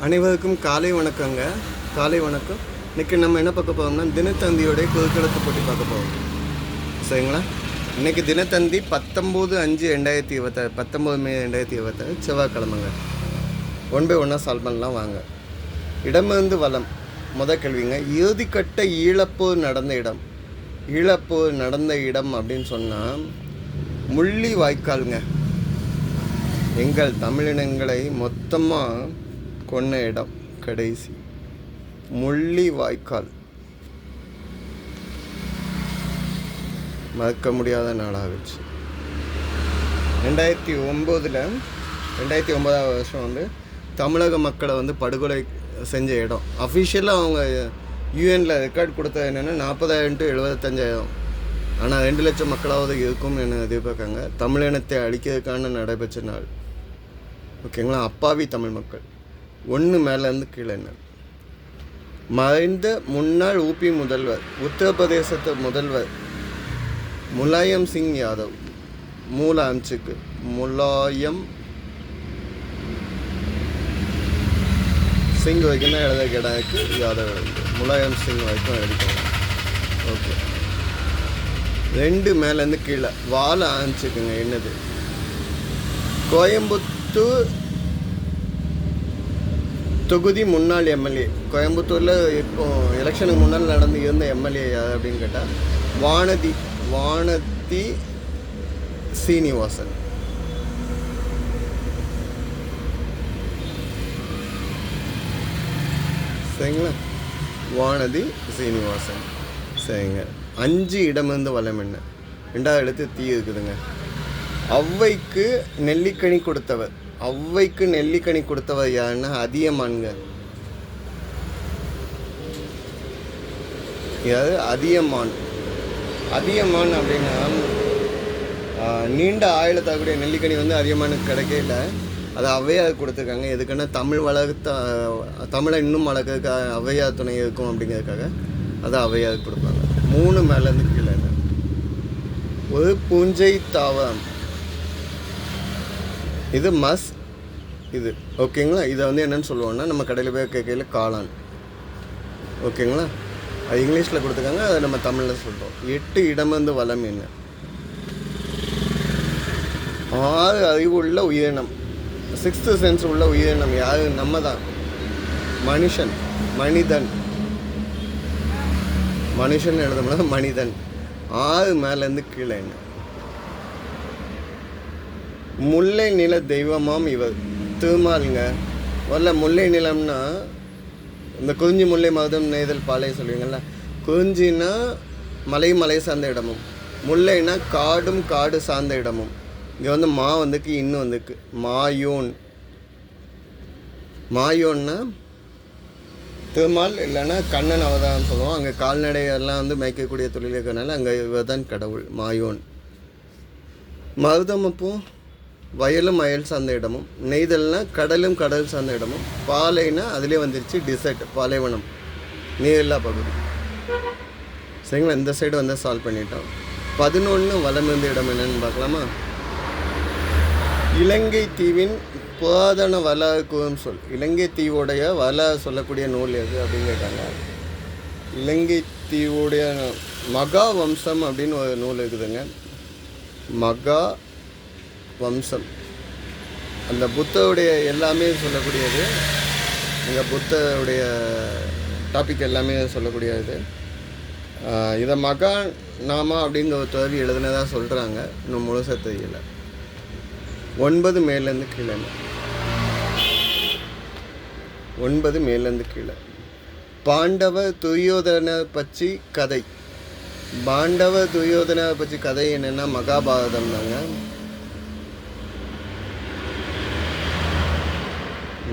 அனைவருக்கும் காலை வணக்கங்க. காலை வணக்கம். இன்றைக்கி நம்ம என்ன பார்க்க போகிறோம்னா தினத்தந்தியோடைய குறுக்கெழுத்து போட்டி பார்க்க போகிறோம். சரிங்களா? இன்றைக்கி தினத்தந்தி 19/5/2020 19 மே 2020 செவ்வாய்க்கிழமைங்க. 1 by 1 சால்வ் பண்ணலாம் வாங்க. இடமிருந்து வளம். முதல் கேள்விங்க, இறுதிக்கட்ட ஈழப்போர் நடந்த இடம். ஈழப்போர் நடந்த இடம் அப்படின்னு சொன்னால் முள்ளி வாய்க்காலுங்க. எங்கள் தமிழினங்களை மொத்தமாக கொன்ன இடம் கடைசி முள்ளி வாய்க்கால். மறக்க முடியாத நாளாகிடுச்சு. 2009 வருஷம் தமிழக மக்களை படுகொலை செஞ்ச இடம். அஃபிஷியலாக அவங்க யூஎனில் ரெக்கார்ட் கொடுத்தது என்னென்னா 40,000 to 75,000. ஆனால் 2 லட்சம் மக்களாவது இருக்கும்னு என்ன எதிர்பார்க்காங்க. தமிழினத்தை அழிக்கிறதுக்கான நடைபெற்ற நாள். ஓகேங்களா? அப்பாவி தமிழ் மக்கள். 1 மேலேருந்து கீழே என்ன, மறைந்த முன்னாள் ஊபி முதல்வர், உத்தரப்பிரதேசத்து முதல்வர் முலாயம் சிங் யாதவ். மூல அம்சுக்கு முலாயம் சிங் வரைக்கும் தான் எழுத கிடாக்கு யாதவ் எழுது. முலாயம் சிங் வரைக்கும் எழுதிக்கோங்க. ஓகே. 2 மேலேருந்து கீழே வாழ ஆரம்பிச்சுக்குங்க. என்னது? கோயம்புத்தூர் தொகுதி முன்னாள் எம்எல்ஏ. கோயம்புத்தூரில் இப்போ எலெக்ஷனுக்கு முன்னால் நடந்து இருந்த எம்எல்ஏ யார் அப்படின்னு கேட்டால் வானதி சீனிவாசன். சரிங்களா? வானதி சீனிவாசன். சரிங்க. 5 இடமிருந்து வளம் என்ன? 2வது எழுத்து தீ இருக்குதுங்க. ஔவைக்கு நெல்லிக்கனி கொடுத்தவர். ஔவைக்கு நெல்லிக்கனி கொடுத்தவர் யாருன்னா அதியமான்ங்க. யாரு? அதியமான். அதியமான் அப்படின்னா நீண்ட ஆயுளத்தாக்கூடிய நெல்லிக்கனி அதியமானுக்கு கிடைக்கல. அது ஔவையார் கொடுத்துருக்காங்க. எதுக்குன்னா தமிழை இன்னும் வளர்க்கறதுக்கு ஔவையார் துணை இருக்கும் அப்படிங்கிறதுக்காக அதை ஔவையார் கொடுப்பாங்க. 3 மேலேருந்து கீழே என்ன? ஒரு பூஞ்சை தாவரம். இது மஸ். இது ஓகேங்களா? இதை என்னென்னு சொல்லுவோன்னா நம்ம கடையில் போய் கேட்கல காளான். ஓகேங்களா? அது இங்கிலீஷில் கொடுத்துருக்காங்க, அதை நம்ம தமிழில் சொல்கிறோம். 8 இடமிருந்து வளம் என்ன? 6 அறிவு உள்ள உயிரினம். 6th சென்ஸ் உள்ள உயிரினம் யார்? நம்ம தான். மனுஷன். மனுஷன் எழுதணும்னா மனிதன். 6 மேலேருந்து கீழே என்ன? முல்லை நில தெய்வமாம் இவர். திருமாலுங்க. முதல்ல முல்லை நிலம்னா இந்த குறிஞ்சி முல்லை மருதம் நெய்தல் பாலை சொல்லுவீங்கள்ல. குறிஞ்சின்னா மலை சார்ந்த இடமும், முல்லைனா காடு சார்ந்த இடமும். இங்கே மா இன்னும் மாயோன்னா திருமால் இல்லைன்னா கண்ணன் அவதாரம் சொல்லுவோம். அங்கே கால்நடையெல்லாம் மேய்க்கக்கூடிய தொழில் இருக்கிறனால அங்கே இவர் தான் கடவுள் மாயோன். மருதம் அப்போ வயலும் வயல் சார்ந்த இடமும், நெய்தல்னா கடலும் கடல் சார்ந்த இடமும், பாலைனா அதிலே வந்துருச்சு டிசர்ட், பாலைவனம், நீரில்லா பகுதி. சரிங்களா? இந்த சைடு சால்வ் பண்ணிட்டோம். 11 வலம் இருந்த இடம் என்னன்னு பார்க்கலாமா? இலங்கை தீவின் புராதன வரலாறு கூறும் சொல். இலங்கை தீவுடைய வரலாறு சொல்லக்கூடிய நூல் எது அப்படின்னு கேட்டாங்க. இலங்கை தீவுடைய மகா வம்சம் அப்படின்னு ஒரு நூல் இருக்குதுங்க. மகா வம்சம். அந்த புத்தருடைய எல்லாமே சொல்லக்கூடியது. இங்கே புத்தருடைய டாபிக் எல்லாமே சொல்லக்கூடியது. இதை மகா நாமா அப்படிங்கிற ஒரு துறவி எழுதுனதாக சொல்கிறாங்க. இன்னும் முழுசாக தெரியல. 9 மேலேருந்து கீழே. 9 மேலேருந்து கீழே. பாண்டவ துரியோதனர் பற்றி கதை. பாண்டவ துரியோதனர் பற்றி கதை என்னென்னா மகாபாரதம் தாங்க.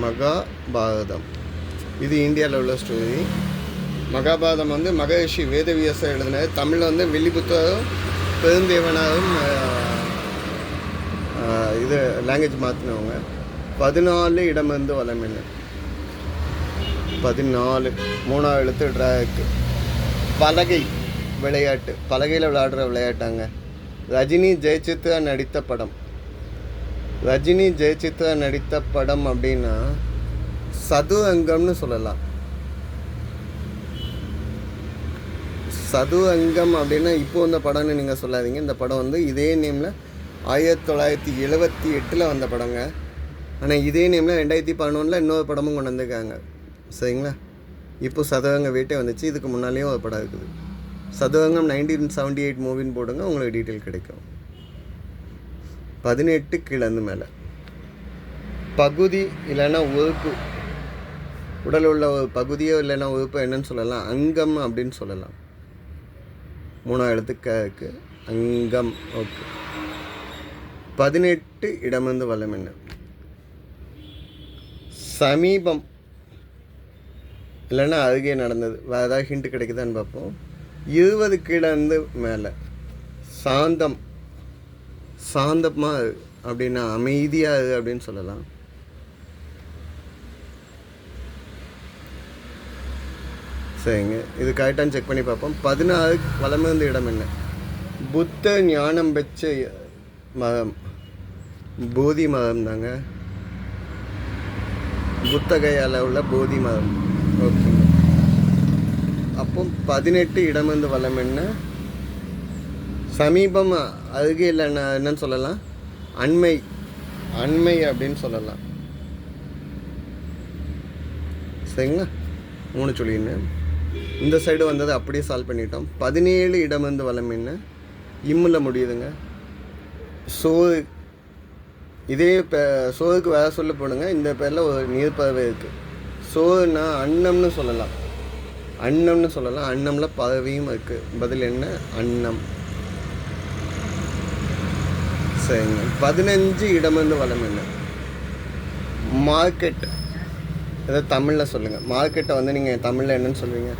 மகாபாரதம் இது இந்தியாவில் உள்ள ஸ்டோரி. மகாபாரதம் மகரிஷி வேதவியாசர் எழுதினது. தமிழில் வில்லிபுத்தரும் பெருந்தேவனாரும் இது லாங்குவேஜ் மாற்றினவங்க. 14 இடமிருந்து வளம் என்ன? 14 3வது எழுத்து ட்ராக்கு. பலகை விளையாட்டு. பலகையில் விளையாடுற விளையாட்டாங்க. ரஜினி ஜெயசித்ரா நடித்த படம். ரஜினி ஜெயசித்ரா நடித்த படம் அப்படின்னா சது அங்கம்னு சொல்லலாம். சது அங்கம் அப்படின்னா இப்போ இந்த படம்னு நீங்கள் சொல்லாதீங்க. இந்த படம் வந்து இதே நேமில் 1978 வந்த படங்க. ஆனால் இதே நேமில் 2011 இன்னொரு படமும் கொண்டு வந்திருக்காங்க. சரிங்களா? இப்போ சதுரங்க வேட்டை வந்துச்சு. இதுக்கு முன்னாலேயும் ஒரு படம் இருக்குது. சதுரங்கம் 1978 மூவின்னு போடுங்க, உங்களுக்கு டீட்டெயில் கிடைக்கும். 18 கீழேருந்து மேலே. பகுதி இல்லைன்னா உறுப்பு, உடல் உள்ள ஒரு பகுதியோ இல்லைன்னா உறுப்பு என்னன்னு சொல்லலாம்? அங்கம் அப்படின்னு சொல்லலாம். 3 எழுத்துக்கு அங்கம். ஓகே. 18 இடமிருந்து வலம் என்ன? சமீபம் இல்லைன்னா அருகே நடந்தது. வேறு ஏதாவது ஹிண்ட் கிடைக்குதான்னு பார்ப்போம். 20 கீழேருந்து மேலே. சாந்தம், சாந்தமாக அப்படின்னா அமைதியாக அப்படின்னு சொல்லலாம். சரிங்க, இது கரெக்டாக செக் பண்ணி பார்ப்போம். 16 வலமிருந்த இடம் என்ன? புத்த ஞானம் பெற்ற மதம், போதி மதம் தாங்க. புத்தகையால் உள்ள போதி மதம். ஓகே. அப்போ 18 இடமிருந்து வலம் என்ன? சமீபம், அருகே இல்லைன்னா என்னன்னு சொல்லலாம்? அண்மை, அண்மை அப்படின்னு சொல்லலாம். சரிங்களா? 3 சொல்லிடுங்க. இந்த சைடு வந்தது அப்படியே சால்வ் பண்ணிட்டோம். 17 இடமிருந்து வலம் என்ன? இம்மில் முடியுதுங்க. சோறு, இதே சோறுக்கு வேறு சொல்ல போடுங்க. இந்த பேரில் ஒரு நீர்ப்பறவை இருக்குது. சோறுனா அன்னம்னு சொல்லலாம். அன்னம்னு சொல்லலாம். அன்னமில் பறவையும் இருக்குது. பதில் என்ன? அன்னம். சரிங்க. 15 இடமிருந்து வலம் என்ன? மார்க்கெட். ஏதாவது தமிழில் சொல்லுங்கள். மார்க்கெட்டை வந்து நீங்கள் தமிழில் என்னன்னு சொல்லுவீங்க?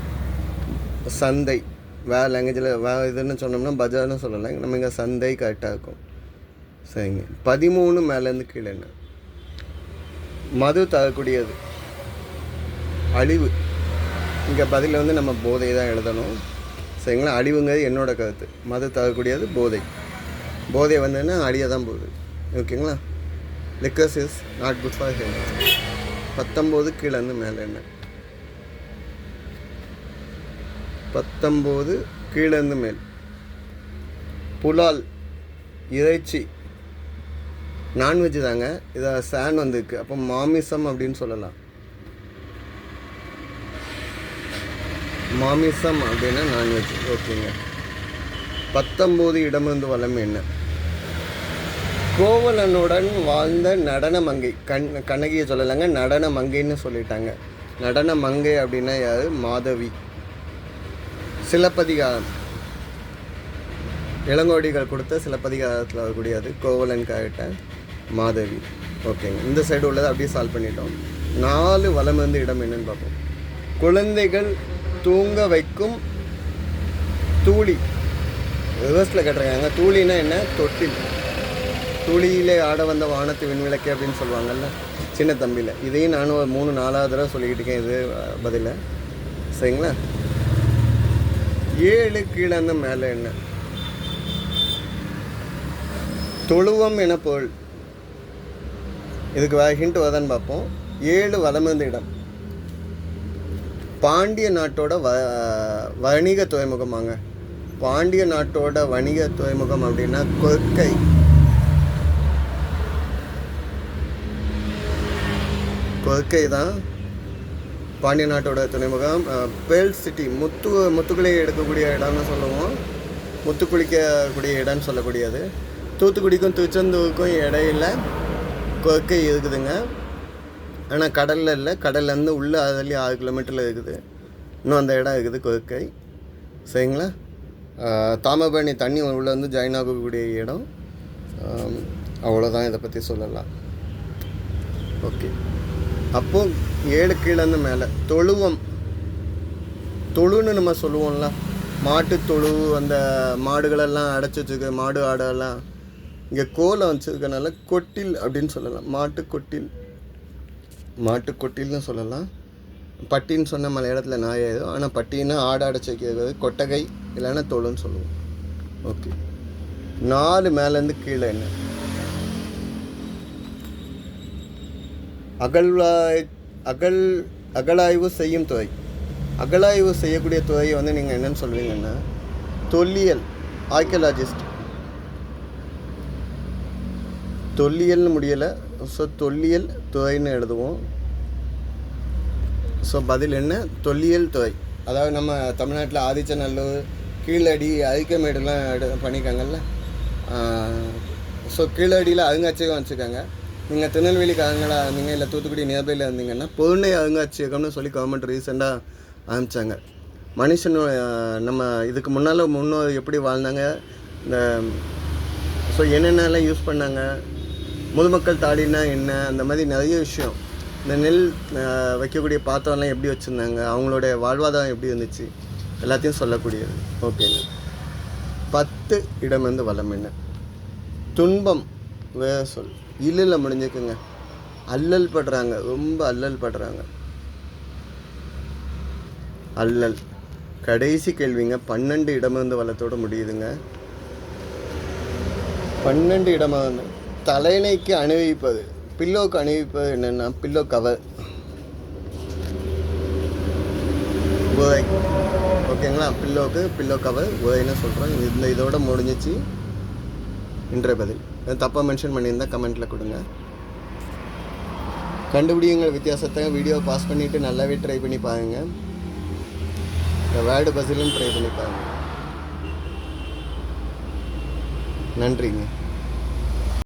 சந்தை. வேறு லாங்குவேஜில் வேறு இதுன்னு சொன்னோம்னா பஜார்னு சொல்லலாம். நம்ம இங்கே சந்தை கரெக்டாக இருக்கும். சரிங்க. 13 மேலேருந்து கீழே என்ன? மது தரக்கூடியது, அழிவு. இங்கே பதில் வந்து நம்ம போதை தான் எழுதணும். சரிங்களா? அழிவுங்கிறது என்னோட கருத்து. மது தரக்கூடியது போதை. போதை வந்ததுன்னா அழிய தான் போகுது. ஓகேங்களா? Lickers is not good for health. 19 கீழேருந்து மேலே என்ன? 19 கீழேருந்து மேல். புலால், இறைச்சி, நான்வெஜ் தாங்க. இதை சான் வந்துருக்கு. அப்போ மாமிசம் அப்படின்னு சொல்லலாம். மாமிசம் அப்படின்னா நான்வெஜ். ஓகேங்க. 19 இடமிருந்து வலம் என்ன? கோவலனுடன் வாழ்ந்த நடன மங்கை. கண்ணகியை சொல்லலைங்க, நடன மங்கைன்னு சொல்லிட்டாங்க. நடன மங்கை அப்படின்னா யாரு? மாதவி. சிலப்பதிகாரம், இளங்கோடிகள் கொடுத்த சிலப்பதிகாரத்தில் வரக்கூடியது கோவலன் கேரக்டர் மாதவி. ஓகேங்க. இந்த சைடு உள்ளதை அப்படியே சால்வ் பண்ணிட்டோம். 4 வலமிருந்த இடம் என்னன்னு பார்ப்போம். குழந்தைகள் தூங்க வைக்கும் தூளி. ரிவர்ஸில் கேட்டிருக்காங்க. தூளினா என்ன? தொட்டில். துளியிலே ஆட வந்த வானத்து விண்விளக்கு அப்படின்னு சொல்லுவாங்கல்ல, சின்ன தம்பியில். இதையும் நானும் ஒரு 3-4 தடவை சொல்லிக்கிட்டு இருக்கேன். இது பதில. சரிங்களா? 7 கீழேருந்து மேலே என்ன? தொழுவம் என பொருள். இதுக்கு வேறு ஹிண்ட் வருதான்னு பார்ப்போம். 7 வலமிருந்த இடம். பாண்டிய நாட்டோட வணிக துறைமுகமாங்க. பாண்டிய நாட்டோட வணிக துறைமுகம் அப்படின்னா கொற்கை. கொற்கை தான் பாண்டிய நாட்டோட துறைமுகம். பேர்ல் சிட்டி, முத்துக்குளி எடுக்கக்கூடிய இடம்னு சொல்லுவோம். முத்து குளிக்கக்கூடிய இடம்னு சொல்லக்கூடியது. தூத்துக்குடிக்கும் திருச்செந்தூருக்கும் இடையில கொற்கை இருக்குதுங்க. ஆனால் கடலில் இல்லை. கடல்லேருந்து உள்ளே அதுலேயே 6 கிலோமீட்டரில் இருக்குது. இன்னும் அந்த இடம் இருக்குது கொற்கை. சரிங்களா? தாமிரபரணி தண்ணி உள்ளே வந்து ஜாயின் ஆகக்கூடிய இடம். அவ்வளோதான், இதை பற்றி சொல்லலாம். ஓகே. அப்போது 7 கீழேருந்து மேலே தொழுவம். தொழுன்னு நம்ம சொல்லுவோம்ல, மாட்டு தொழு. அந்த மாடுகளெல்லாம் அடைச்சி வச்சுருக்க மாடு ஆடெல்லாம் இங்கே கோலை வச்சுருக்கனால கொட்டில் அப்படின்னு சொல்லலாம். மாட்டு கொட்டில், மாட்டு கொட்டில்னு சொல்லலாம். பட்டின்னு சொன்ன மலையாளத்தில் நாயாயிரும். ஆனால் பட்டின்னா ஆடு அடைச்சி வைக்கிறது. கொட்டகை இல்லைன்னா தொழுன்னு சொல்லுவோம். ஓகே. 4 மேலேருந்து கீழே என்ன? அகழாய்வு செய்யும் துறை. அகழாய்வு செய்யக்கூடிய துறையை வந்து நீங்கள் என்னென்னு சொல்வீங்கன்னா தொல்லியல், ஆர்கியாலஜிஸ்ட். தொல்லியல்னு முடியலை, ஸோ தொல்லியல் துறைன்னு எழுதுவோம். ஸோ பதில் என்ன? தொல்லியல் துறை. அதாவது நம்ம தமிழ்நாட்டில் ஆதிச்சநல்லூர், கீழடி, அரிக்கமேடுலாம் பண்ணியிருக்காங்கல்ல. ஸோ கீழடியில் அருங்காட்சியகம் வச்சுருக்காங்க. நீங்கள் திருநெல்வேலிக்காரங்களாக இருந்தீங்க, இல்லை தூத்துக்குடி நியர்பையில் இருந்தீங்கன்னா பொருணை அருங்காட்சியகம்னு சொல்லி கவர்மெண்ட் ரீசெண்டாக ஆரம்பித்தாங்க. மனுஷன் நம்ம இதுக்கு முன்னோர் எப்படி வாழ்ந்தாங்க, இந்த ஸோ என்னென்னலாம் யூஸ் பண்ணாங்க, முதுமக்கள் தாடினா என்ன, அந்த மாதிரி நிறைய விஷயம். இந்த நெல் வைக்கக்கூடிய பாத்திரம்லாம் எப்படி வச்சுருந்தாங்க, அவங்களுடைய வாழ்வாதாரம் எப்படி இருந்துச்சு, எல்லாத்தையும் சொல்லக்கூடியது. ஓகேங்க. 10 இடம் வந்து வளம் என்ன? துன்பம் வேற சொல். இல்லில் முடிஞ்சுக்குங்க. அல்லல் படுறாங்க, ரொம்ப அல்லல் படுறாங்க. அல்லல். கடைசி கேள்விங்க. 12 இடமிருந்து வளத்தோடு முடியுதுங்க. 12 இடமிருந்து தலையணைக்கு அணிவிப்பது, பில்லோக்கு அணிவிப்பது என்னென்னா பில்லோ கவர், உரை. ஓகேங்களா? பில்லோ கவர் உரைன்னு சொல்கிறோம். இதோட முடிஞ்சிச்சு இன்றைய பதில். தப்பாக மென்ஷன் பண்ணியிருந்தால் கமெண்ட்டில் கொடுங்க. கண்டுபிடிங்கிற வித்தியாசத்தை வீடியோ பாஸ் பண்ணிவிட்டு நல்லாவே ட்ரை பண்ணி பாருங்கள். இந்த வேர்டு பசிலும் ட்ரை பண்ணி பாருங்கள். நன்றிங்க.